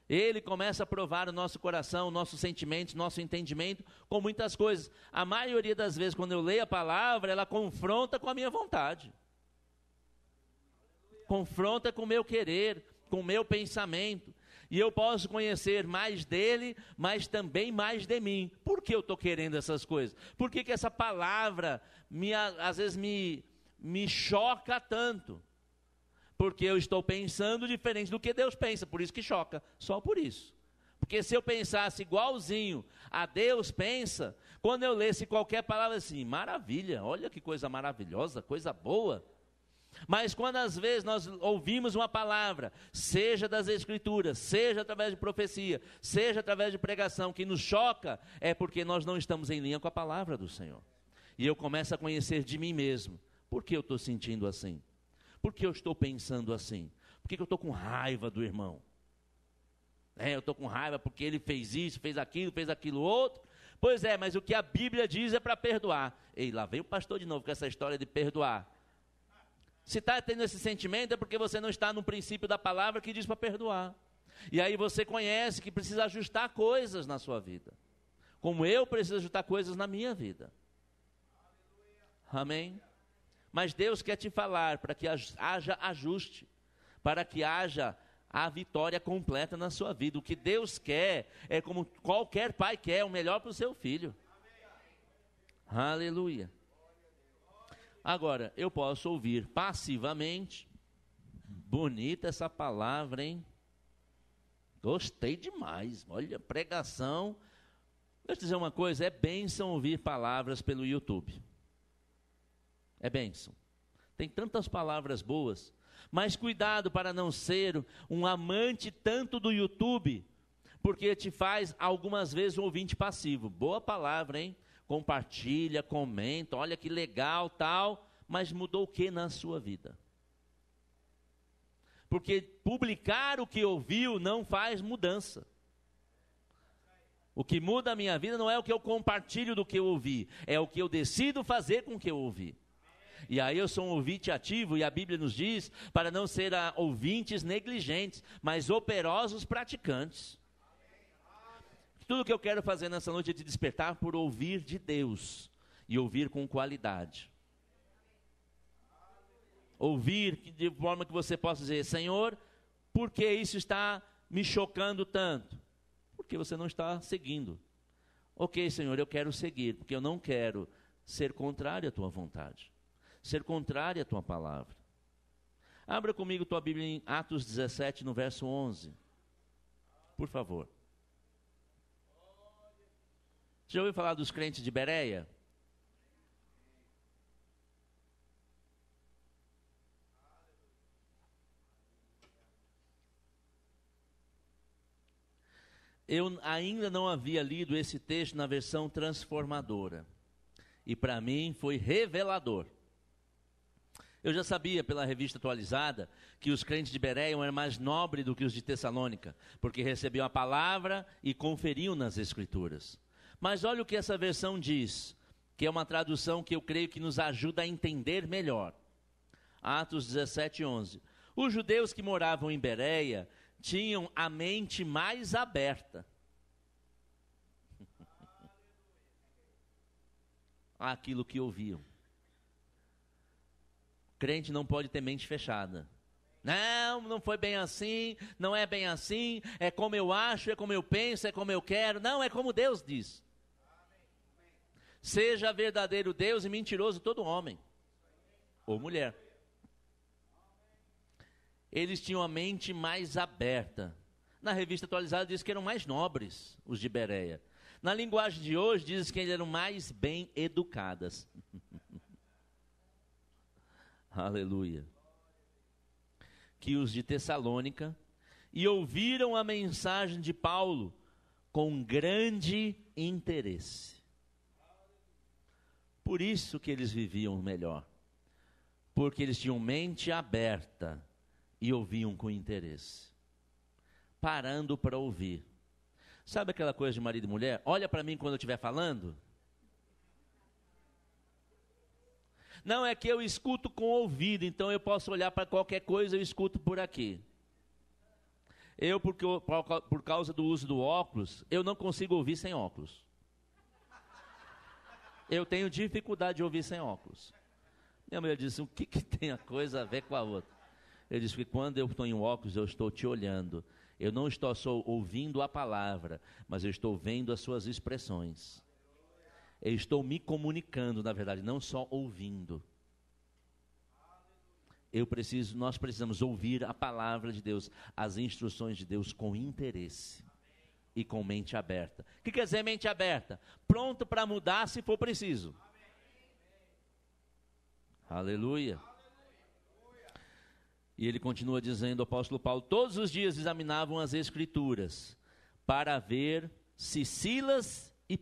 Ele começa a provar o nosso coração, nossos sentimentos, nosso entendimento com muitas coisas. A maioria das vezes, quando eu leio a palavra, ela confronta com a minha vontade. Confronta com o meu querer, com o meu pensamento. E eu posso conhecer mais dele, mas também mais de mim. Por que eu estou querendo essas coisas? Por que essa palavra às vezes me choca tanto? Porque eu estou pensando diferente do que Deus pensa, por isso que choca, só por isso. Porque se eu pensasse igualzinho a Deus pensa, quando eu lesse qualquer palavra assim, maravilha, olha que coisa maravilhosa, coisa boa. Mas quando às vezes nós ouvimos uma palavra, seja das Escrituras, seja através de profecia, seja através de pregação, que nos choca, é porque nós não estamos em linha com a palavra do Senhor. E eu começo a conhecer de mim mesmo. Por que eu estou sentindo assim? Por que eu estou pensando assim? Por que eu estou com raiva do irmão? Eu estou com raiva porque ele fez isso, fez aquilo outro. Pois é, mas o que a Bíblia diz é para perdoar. Ei, lá vem o pastor de novo com essa história de perdoar. Se está tendo esse sentimento é porque você não está no princípio da palavra que diz para perdoar. E aí você conhece que precisa ajustar coisas na sua vida. Como eu preciso ajustar coisas na minha vida. Amém? Mas Deus quer te falar para que haja ajuste. Para que haja a vitória completa na sua vida. O que Deus quer é como qualquer pai quer, o melhor para o seu filho. Aleluia. Agora, eu posso ouvir passivamente. Bonita essa palavra, hein? Gostei demais. Olha, pregação. Deixa eu dizer uma coisa, é bênção ouvir palavras pelo YouTube. é bênção. Tem tantas palavras boas, mas cuidado para não ser um amante tanto do YouTube, porque te faz algumas vezes um ouvinte passivo. Boa palavra, hein? Compartilha, comenta, olha que legal, tal, mas mudou o que na sua vida? Porque publicar o que ouviu não faz mudança. O que muda a minha vida não é o que eu compartilho do que eu ouvi, é o que eu decido fazer com o que eu ouvi. E aí eu sou um ouvinte ativo, e a Bíblia nos diz para não ser ouvintes negligentes, mas operosos praticantes. Tudo que eu quero fazer nessa noite é te despertar por ouvir de Deus, e ouvir com qualidade. Ouvir de forma que você possa dizer: Senhor, por que isso está me chocando tanto? Porque você não está seguindo. Ok, Senhor, eu quero seguir, porque eu não quero ser contrário à tua vontade, ser contrário à tua palavra. Abra comigo tua Bíblia em Atos 17, no verso 11. Por favor. Já ouviu falar dos crentes de Bereia? Eu ainda não havia lido esse texto na versão transformadora. E para mim foi revelador. Eu já sabia pela revista atualizada que os crentes de Bereia eram mais nobres do que os de Tessalônica, porque recebiam a palavra e conferiam nas Escrituras. Mas olha o que essa versão diz, que é uma tradução que eu creio que nos ajuda a entender melhor. Atos 17, 11. Os judeus que moravam em Bereia tinham a mente mais aberta àquilo que ouviam. Crente não pode ter mente fechada. Não foi bem assim, não é bem assim, é como eu acho, é como eu penso, é como eu quero. Não, é como Deus diz. Seja verdadeiro Deus e mentiroso todo homem ou mulher. Eles tinham a mente mais aberta. Na revista atualizada diz que eram mais nobres, os de Bereia. Na linguagem de hoje diz que eles eram mais bem educadas. Aleluia. Que os de Tessalônica, e ouviram a mensagem de Paulo com grande interesse. Por isso que eles viviam melhor, porque eles tinham mente aberta e ouviam com interesse, parando para ouvir. Sabe aquela coisa de marido e mulher? Olha para mim quando eu estiver falando. Não é que eu escuto com o ouvido, então eu posso olhar para qualquer coisa, eu escuto por aqui. Por causa do uso do óculos, eu não consigo ouvir sem óculos. Eu tenho dificuldade de ouvir sem óculos. Minha mulher disse: o que tem a coisa a ver com a outra? Eu disse que quando eu estou em óculos, eu estou te olhando. Eu não estou só ouvindo a palavra, mas eu estou vendo as suas expressões. Eu estou me comunicando, na verdade, não só ouvindo. Nós precisamos ouvir a palavra de Deus, as instruções de Deus com interesse e com mente aberta. O que quer dizer mente aberta? Pronto para mudar se for preciso. Aleluia. E ele continua dizendo, o apóstolo Paulo: todos os dias examinavam as Escrituras para ver se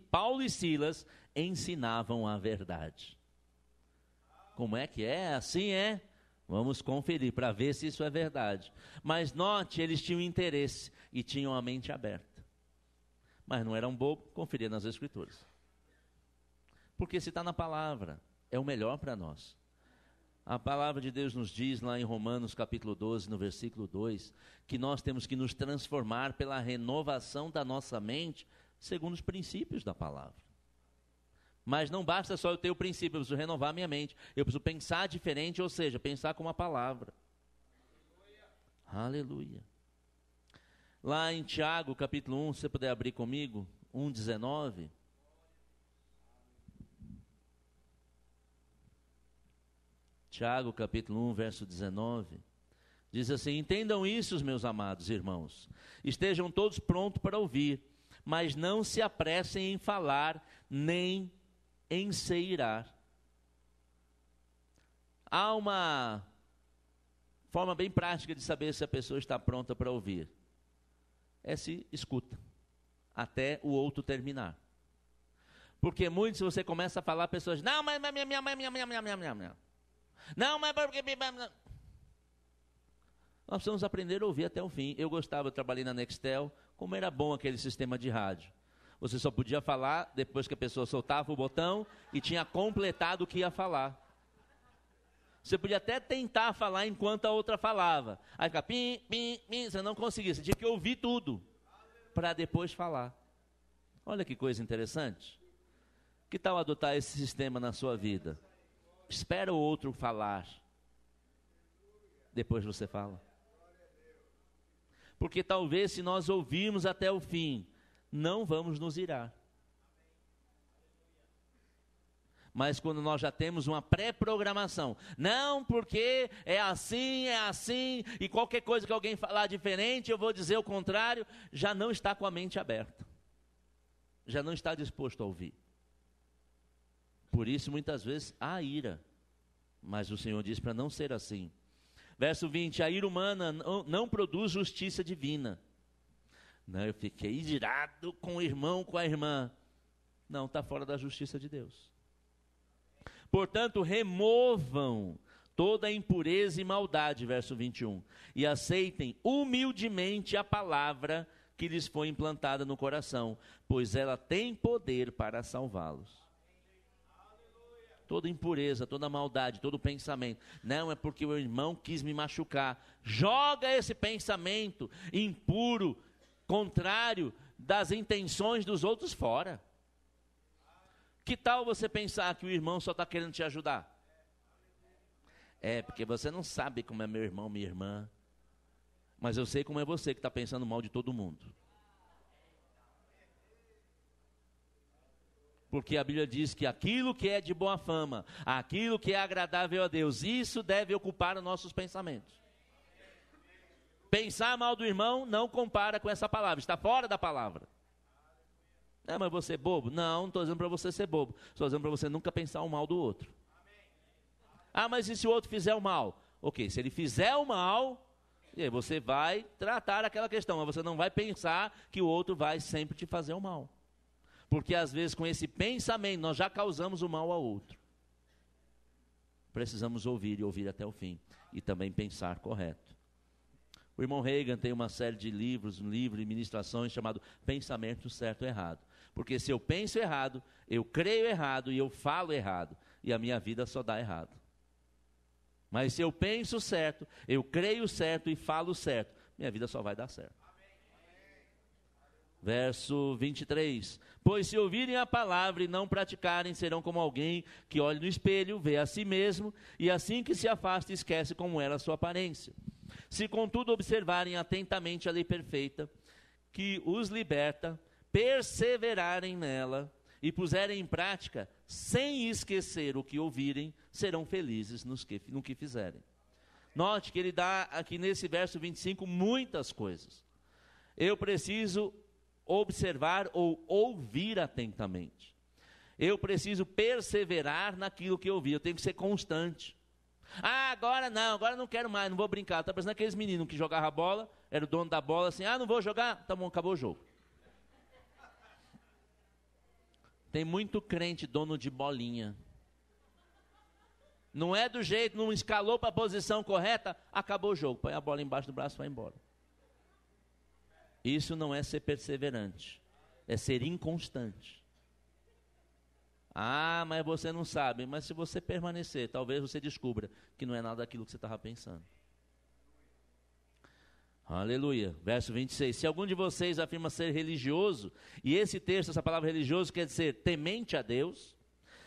Paulo e Silas ensinavam a verdade. Como é que é? Assim é? Vamos conferir para ver se isso é verdade. Mas note, eles tinham interesse e tinham a mente aberta. Mas não eram bobos, conferir nas Escrituras. Porque se está na palavra, é o melhor para nós. A palavra de Deus nos diz lá em Romanos capítulo 12, no versículo 2, que nós temos que nos transformar pela renovação da nossa mente, segundo os princípios da palavra. Mas não basta só eu ter o princípio, eu preciso renovar a minha mente. Eu preciso pensar diferente, ou seja, pensar com a palavra. Aleluia. Aleluia. Lá em Tiago, capítulo 1, se você puder abrir comigo, 1:19. Tiago, capítulo 1, verso 19. Diz assim: entendam isso, meus amados irmãos. Estejam todos prontos para ouvir, mas não se apressem em falar, nem em se irar. Há uma forma bem prática de saber se a pessoa está pronta para ouvir. É se escuta até o outro terminar. Porque muitos, se você começa a falar, pessoas, não, mas minha mãe. Não, mas porque... Nós precisamos aprender a ouvir até o fim. Eu trabalhei na Nextel, como era bom aquele sistema de rádio. Você só podia falar depois que a pessoa soltava o botão e tinha completado o que ia falar. Você podia até tentar falar enquanto a outra falava. Aí ficava pim, pim, pim, você não conseguia. Você tinha que ouvir tudo para depois falar. Olha que coisa interessante. Que tal adotar esse sistema na sua vida? Espera o outro falar. Depois você fala. Porque talvez se nós ouvirmos até o fim, não vamos nos irar. Mas quando nós já temos uma pré-programação, não, porque é assim, e qualquer coisa que alguém falar diferente, eu vou dizer o contrário, já não está com a mente aberta. Já não está disposto a ouvir. Por isso, muitas vezes, há ira. Mas o Senhor diz para não ser assim. Verso 20, a ira humana não produz justiça divina. Não, eu fiquei irado com o irmão, com a irmã. Não, está fora da justiça de Deus. Portanto, removam toda impureza e maldade, verso 21, e aceitem humildemente a palavra que lhes foi implantada no coração, pois ela tem poder para salvá-los. Toda impureza, toda maldade, todo pensamento, não é porque o irmão quis me machucar, joga esse pensamento impuro, contrário das intenções dos outros fora. Que tal você pensar que o irmão só está querendo te ajudar? É, porque você não sabe como é meu irmão, minha irmã. Mas eu sei como é você que está pensando mal de todo mundo. Porque a Bíblia diz que aquilo que é de boa fama, aquilo que é agradável a Deus, isso deve ocupar os nossos pensamentos. Pensar mal do irmão não compara com essa palavra, está fora da palavra. Não, mas você é bobo? Não estou dizendo para você ser bobo. Estou dizendo para você nunca pensar o mal do outro. Ah, mas e se o outro fizer o mal? Ok, se ele fizer o mal, e aí você vai tratar aquela questão, mas você não vai pensar que o outro vai sempre te fazer o mal. Porque às vezes com esse pensamento nós já causamos o mal ao outro. Precisamos ouvir e ouvir até o fim. E também pensar correto. O irmão Reagan tem uma série de livros, um livro de ministrações chamado Pensamento Certo e Errado. Porque se eu penso errado, eu creio errado e eu falo errado. E a minha vida só dá errado. Mas se eu penso certo, eu creio certo e falo certo, minha vida só vai dar certo. Verso 23. Pois se ouvirem a palavra e não praticarem, serão como alguém que olha no espelho, vê a si mesmo, e assim que se afasta, esquece como era a sua aparência. Se contudo observarem atentamente a lei perfeita, que os liberta, perseverarem nela e puserem em prática, sem esquecer o que ouvirem, serão felizes no que fizerem. Note que ele dá aqui nesse verso 25 muitas coisas. Eu preciso observar ou ouvir atentamente. Eu preciso perseverar naquilo que eu ouvi, eu tenho que ser constante. Ah, agora não quero mais, não vou brincar. Está parecendo aqueles meninos que jogavam a bola, era o dono da bola, assim, não vou jogar, tá bom, acabou o jogo. Tem muito crente dono de bolinha. Não é do jeito, não escalou para a posição correta, acabou o jogo. Põe a bola embaixo do braço e vai embora. Isso não é ser perseverante, é ser inconstante. Ah, mas você não sabe. Mas se você permanecer, talvez você descubra que não é nada daquilo que você estava pensando. Aleluia. Verso 26. Se algum de vocês afirma ser religioso, e esse texto, essa palavra religioso quer dizer temente a Deus.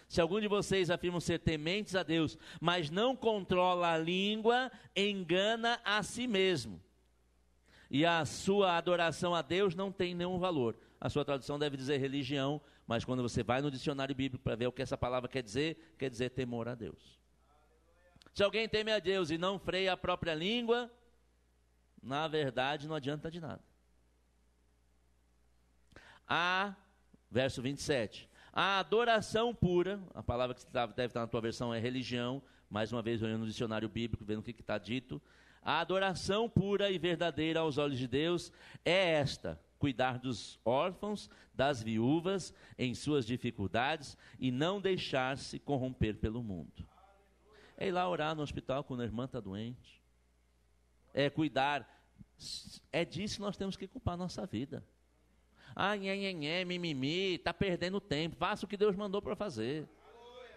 Se algum de vocês afirma ser tementes a Deus, mas não controla a língua, engana a si mesmo. E a sua adoração a Deus não tem nenhum valor. A sua tradução deve dizer religião, mas quando você vai no dicionário bíblico para ver o que essa palavra quer dizer temor a Deus. Se alguém teme a Deus e não freia a própria língua, na verdade não adianta de nada. Verso 27. A adoração pura, a palavra que deve estar na tua versão é religião, mais uma vez olhando no dicionário bíblico, vendo o que está dito. A adoração pura e verdadeira aos olhos de Deus é esta: cuidar dos órfãos, das viúvas, em suas dificuldades, e não deixar-se corromper pelo mundo. É ir lá orar no hospital quando a irmã está doente. É cuidar. É disso que nós temos que culpar a nossa vida. Mimimi, está perdendo tempo. Faça o que Deus mandou para fazer.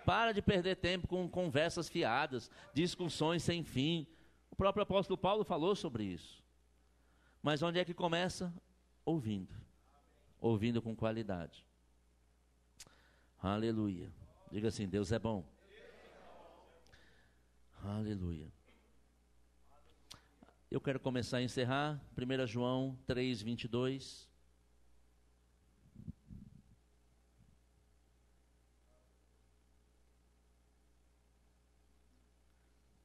Para de perder tempo com conversas fiadas, discussões sem fim. O próprio apóstolo Paulo falou sobre isso. Mas onde é que começa? Ouvindo. Ouvindo com qualidade. Aleluia. Diga assim: Deus é bom. Aleluia. Eu quero começar a encerrar. 1 João 3, 22.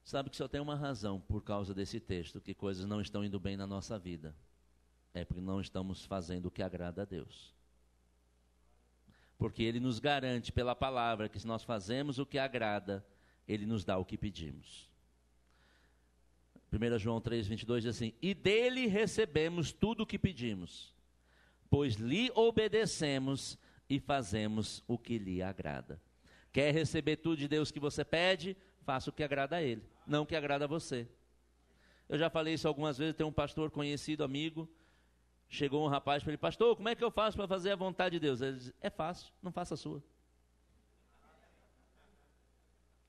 Sabe que só tem uma razão por causa desse texto, que coisas não estão indo bem na nossa vida. É porque não estamos fazendo o que agrada a Deus. Porque Ele nos garante pela palavra que se nós fazemos o que agrada, Ele nos dá o que pedimos. 1 João 3, 22 diz assim: e dele recebemos tudo o que pedimos, pois lhe obedecemos e fazemos o que lhe agrada. Quer receber tudo de Deus que você pede? Faça o que agrada a Ele, não o que agrada a você. Eu já falei isso algumas vezes. Tem um pastor conhecido, amigo, chegou um rapaz para ele: pastor, como é que eu faço para fazer a vontade de Deus? Ele diz: é fácil, não faça a sua.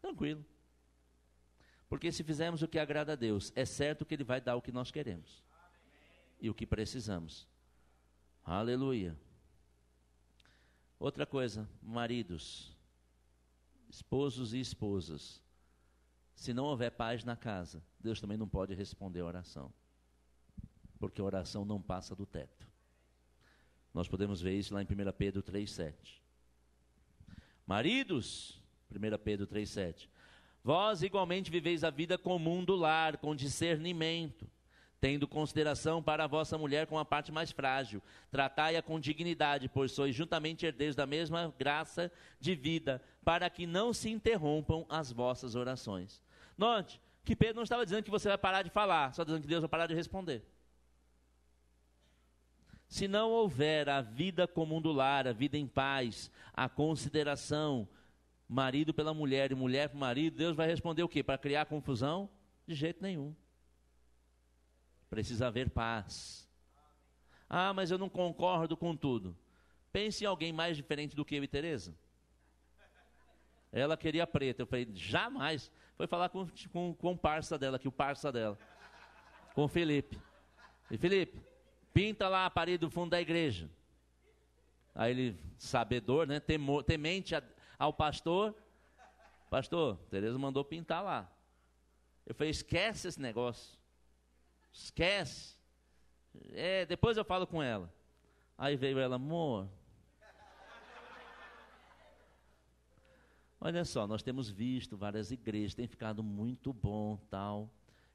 Tranquilo. Porque se fizermos o que agrada a Deus, é certo que Ele vai dar o que nós queremos e o que precisamos. Aleluia. Outra coisa, maridos, esposos e esposas, se não houver paz na casa, Deus também não pode responder a oração, porque a oração não passa do teto. Nós podemos ver isso lá em 1 Pedro 3,7. Maridos, 1 Pedro 3,7. Vós igualmente viveis a vida comum do lar, com discernimento, tendo consideração para a vossa mulher com a parte mais frágil. Tratai-a com dignidade, pois sois juntamente herdeiros da mesma graça de vida, para que não se interrompam as vossas orações. Note que Pedro não estava dizendo que você vai parar de falar, só dizendo que Deus vai parar de responder. Se não houver a vida comum do lar, a vida em paz, a consideração, marido pela mulher e mulher para o marido, Deus vai responder o quê? Para criar confusão? De jeito nenhum. Precisa haver paz. Ah, mas eu não concordo com tudo. Pense em alguém mais diferente do que eu e Tereza. Ela queria preta. Eu falei: jamais. Foi falar com o parça dela, aqui, o parça dela. Com o Felipe. E Felipe, pinta lá a parede do fundo da igreja. Aí ele, sabedor, né, temente ao pastor: pastor, Tereza mandou pintar lá. Eu falei: esquece esse negócio. Esquece. Depois eu falo com ela. Aí veio ela: amor, olha só, nós temos visto várias igrejas, tem ficado muito bom, tal.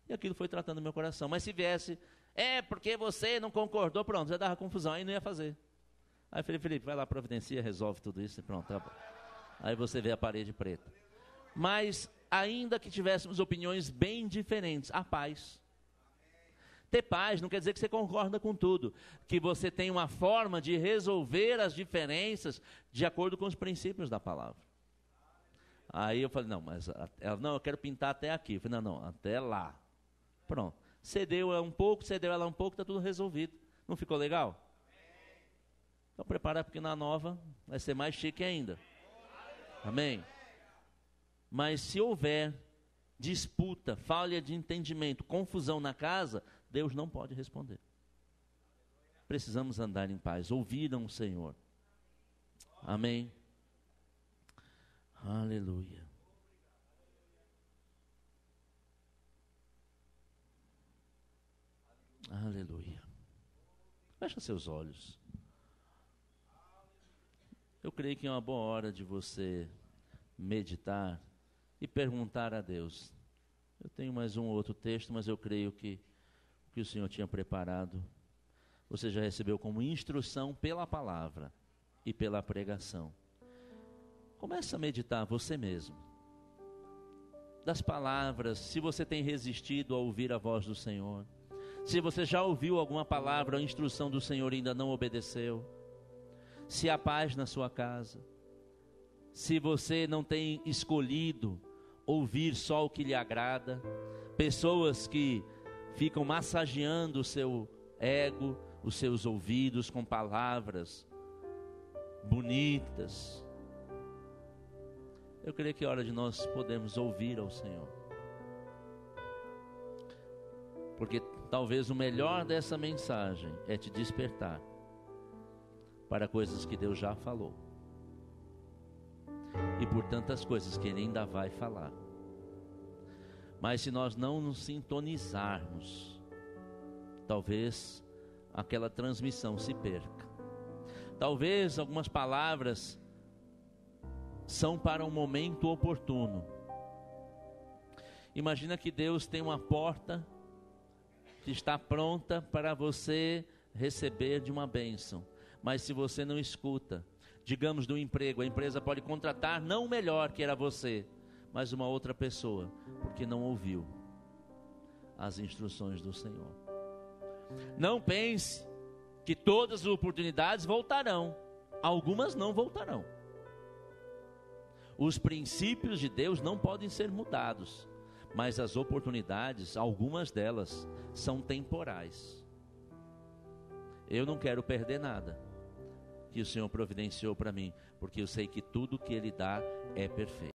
E aquilo foi tratando meu coração. Mas se viesse: porque você não concordou, pronto, já dava confusão, aí não ia fazer. Aí eu falei: Felipe, vai lá, providencia, resolve tudo isso e pronto, tá bom. Aí você vê a parede preta. Mas ainda que tivéssemos opiniões bem diferentes, a paz. Ter paz não quer dizer que você concorda com tudo, que você tem uma forma de resolver as diferenças de acordo com os princípios da palavra. Aí eu falei: não, mas ela: não, eu quero pintar até aqui. Eu falei: não, até lá. Pronto. Cedeu ela um pouco, está tudo resolvido. Não ficou legal? Então prepara, porque na nova vai ser mais chique ainda. Amém? Mas se houver disputa, falha de entendimento, confusão na casa, Deus não pode responder. Precisamos andar em paz. Ouviram o Senhor. Amém? Aleluia. Aleluia. Fecha seus olhos. Eu creio que é uma boa hora de você meditar e perguntar a Deus. Eu tenho mais um outro texto, mas eu creio que o que o Senhor tinha preparado, você já recebeu como instrução pela palavra e pela pregação. Começa a meditar você mesmo. Das palavras, se você tem resistido a ouvir a voz do Senhor. Se você já ouviu alguma palavra ou instrução do Senhor e ainda não obedeceu. Se há paz na sua casa. Se você não tem escolhido ouvir só o que lhe agrada. Pessoas que ficam massageando o seu ego, os seus ouvidos com palavras bonitas. Eu creio que é hora de nós podermos ouvir ao Senhor. Porque talvez o melhor dessa mensagem é te despertar para coisas que Deus já falou. E por tantas coisas que Ele ainda vai falar. Mas se nós não nos sintonizarmos, talvez aquela transmissão se perca. Talvez algumas palavras são para um momento oportuno. Imagina que Deus tem uma porta que está pronta para você receber de uma bênção. Mas se você não escuta, digamos do emprego, a empresa pode contratar não o melhor que era você, mas uma outra pessoa, porque não ouviu as instruções do Senhor. Não pense que todas as oportunidades voltarão. Algumas não voltarão. Os princípios de Deus não podem ser mudados, mas as oportunidades, algumas delas, são temporais. Eu não quero perder nada que o Senhor providenciou para mim, porque eu sei que tudo que Ele dá é perfeito.